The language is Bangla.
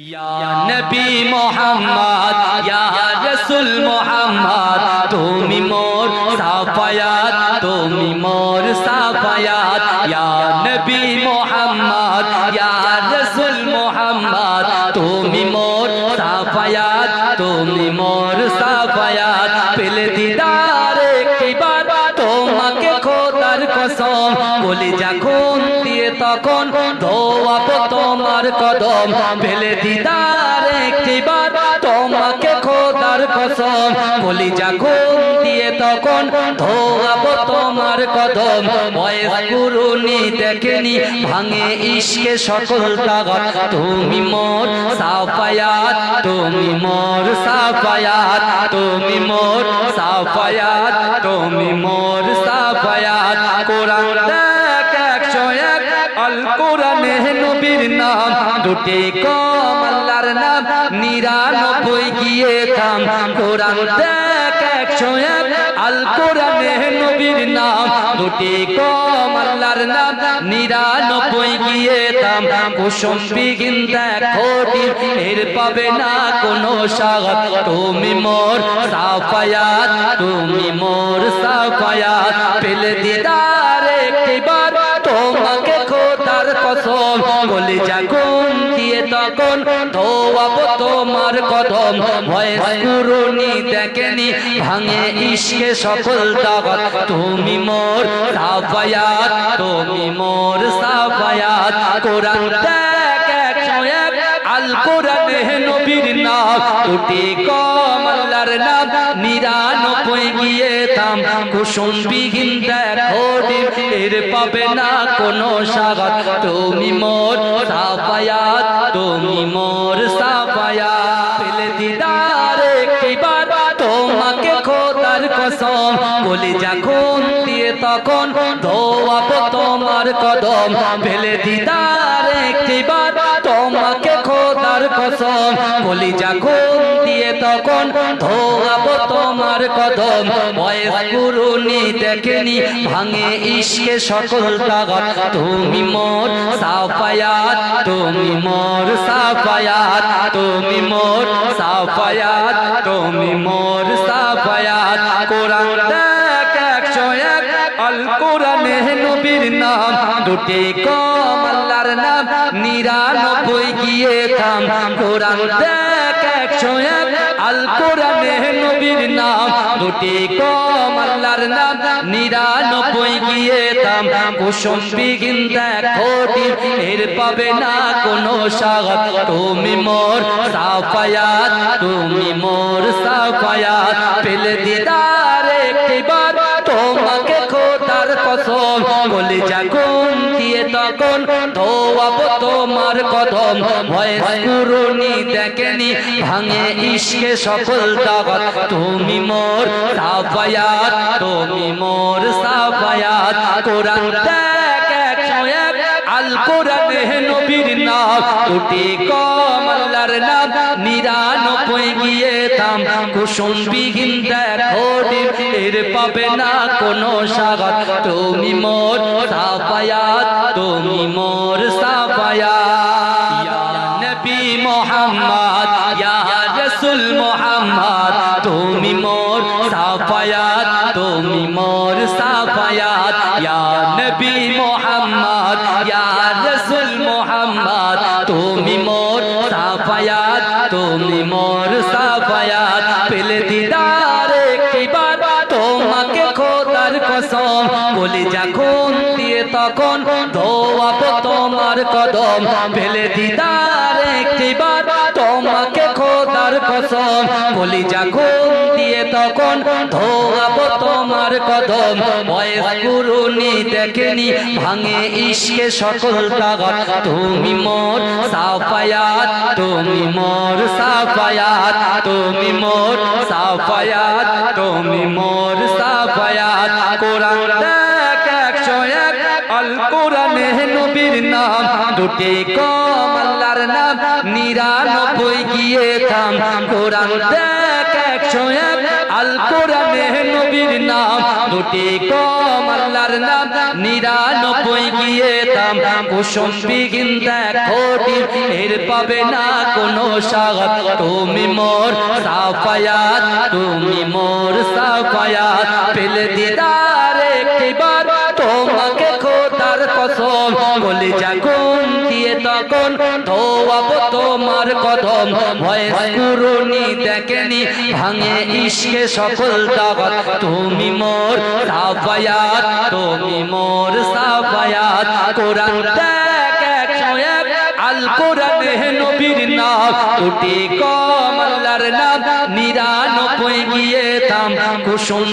या नबी मोहम्मद या रसूल मोहम्मद तुमी मोर साफायात तुमी मोर साफायात या नबी मोहम्मद या रसूल मोहम्मद तुमी मोर साफायात तुमी मोर साफायात पेले दीदार একটি বার তোমাকে খোদার কসম বলি যখন দিয়ে তখন ধোয়াবো তোমার কদম পেলে দিদার একটি বার তোমাকে খোদার কসম বলি যখন দিয়ে তখন ধোয়াবো তোমার কদম বয়স পুরুনি দেখেনি ভাঙে ইশকে সকল তাগত তুমি মোর সাফায়াত তুমি মোর সাফায়াত তুমি মোর সাফায়াত তুমি মোর সাফায়াত কোরআন দেখ 101 আল কোরআনে নবীর নাম দুটি কম আল্লাহর নাম 99 গিয়ে থাম কোরআন দেখ 101 আল কোরআনে নবীর নাম দুটি কম আল্লাহর নাম 99 গিয়ে থাম কুসুম বিগিন দেখো এর পাবে না কোনো স্বাগত তুমি মোর সাফায়াত তুমি মোর সাফায়াত পেলে দিদার একটি বার তোমাকে খোদার কসম বলি যখন দিয়ে তখন ধোয়াবো তোমার কদম ভয়েস পুরুনি দেখেনি ভাঙে ইশকে সকল তাগত তুমি মোর সাফায়াত তুমি মোর সাফায়াত কোরআন দেখ 101 আল কোরআনে নবীর নাম দুটি কম আল্লাহর নাম 99 গিয়ে থাম কুসুম বিহীন দেখো এর পাবে না কোনো স্বাগত তুমি মোর সাফায়াত তুমি মোর সাফায়াত পেলে দিদার একটি বার তোমাকে খোদার কসম বলি যখন দিয়ে তখন ধোয়াবো তোমার কদম পেলে দিদার একটি বার তোমাকে খোদার কসম বলি যখন দিয়ে তখন ধোয়াবো তোমার কদম বয়স পুরুনি দেখেনি ভাঙে ইশকে সকল তাগত তুমি মোর সাফায়াত তুমি মোর সাফায়াত তুমি মোর সাফায়াত তুমি মোর সাফায়াত কোরআন দেখ 101 আল কোরআনে নবীর নাম দুটি কম আল্লাহর নাম 99 গিয়ে থাম কোরআন দেখ 101 আল কোরআনে নবীর নাম দুটি কম আল্লাহর নাম 99 গিয়ে থাম কুসুম বিগিন দেখো এর পাবে না কোনো স্বাগত তুমি মোর সাফায়াত তুমি মোর সাফায়াত পেলে দিদার একটি বার তোমাকে খোদার কসম বলি যখন দিয়ে তখন ধোয়াবো তোমার কদম ভয়েস পুরুনি দেখেনি ভাঙে ইশকে সকল তাগত তুমি মোর সাফায়াত তুমি মোর সাফায়াত কোরআন দেখ 101 আল কোরআনে নবীর নাম দুটি কম আল্লাহর নাম 99 গিয়ে থাম কুসুম বিহীন দেখো এর পাবে না কোনো স্বাগত তুমি মোর সাফায়াত তুমি মোর সাফায়াত ইয়া নবী মোহাম্মদ ইয়া রাসূল মোহাম্মদ তুমি মোর সাফায়াত তুমি মোর সাফায়াত ইয়া নবী মোহাম্মদ ইয়া রাসূল মোহাম্মদ তুমি মোর সাফায়াত তুমি মোর সাফায়াত পেলে দিদার একটি বার তোমাকে খোদার কসম বলি যখন দিয়ে তখন ধোয়াবো তোমার কদম পেলে দিদার একটি বার তোমাকে খোদার কসম বলি যখন দিয়ে তখন ধোয়াবো তোমার কদম বয়স পুরুনি দেখেনি ভাঙে ইশকে সকল তাগত তুমি মোর সাফায়াত তুমি মোর সাফায়াত তুমি মোর সাফায়াত তুমি মোর সাফায়াত কোরআন দেখ 101 আল কোরআনে নবীর নাম দুটি কম আল্লাহর নাম 99 গিয়ে থাম কোরআন দেখ 101 আল কোরআনে নবীর নাম দুটি কম আল্লাহর নাম 99 গিয়ে দাম কুসুম বিগিন দেখো এর পাবে না কোনো স্বাদ তুমি মোর সাফায়াত তুমি মোর সাফায়াত পেলে দিদার একবার তোমাকে খোদার কসম বলে জাগুন দিয়ে তখন ধোয়াবো তোমার কদম ভয়েস কুরুনি দেখেনি ভাঙে ইশকে সকল দাগত তুমি মোর সাফায়াত তুমি মোর সাফায়াত কোরআন দেখ 101 আল কোরআনে নবীর নাম দুটি কম আল্লাহর নাম 99 গিয়ে দাম কুসুম